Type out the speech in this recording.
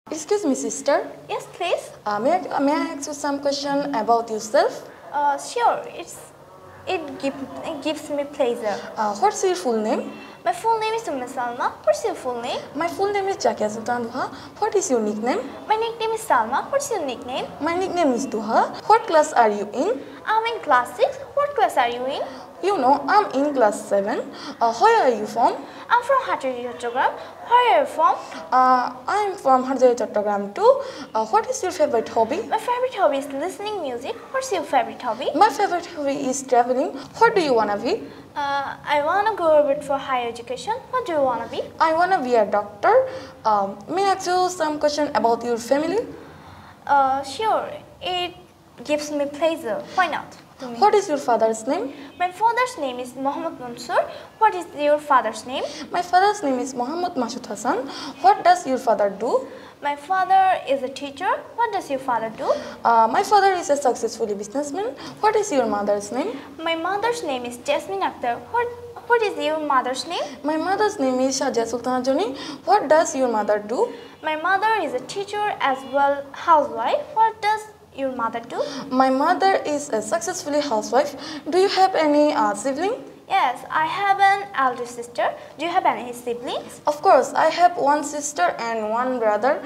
Excuse me, sister. Yes, please. May I ask you some question about yourself? Sure. It gives me pleasure. What's your full name? My full name is Salma. What's your full name? My full name is 𝐒𝐲𝐶𝐤𝐞𝐧. What is your nickname? My nickname is Salma. What's your nickname? My nickname is Duha. What class are you in? I'm in class 6. What class are you in? You know, I'm in class 7. Where are you from? I'm from Chattogram. Where are you from? I'm from Chattogram too. What is your favorite hobby? My favorite hobby is listening music. What's your favorite hobby? My favorite hobby is traveling. What do you wanna be? I wanna go a bit for higher education. What do you wanna be? I wanna be a doctor. May I ask you some question about your family? Sure. It gives me pleasure. Why not? What is your father's name? My father's name is Mohammed Mansoor. What is your father's name? My father's name is Mohammed Masud Hassan. What does your father do? My father is a teacher. What does your father do? My father is a successful businessman. What is your mother's name? My mother's name is Jasmine Akhtar. What is your mother's name? My mother's name is Shahja Sultana Joni. What does your mother do? My mother is a teacher as well housewife. What does your mother do? My mother is a successful housewife. Do you have any sibling? Yes, I have an elder sister. Do you have any siblings? Of course, I have one sister and one brother.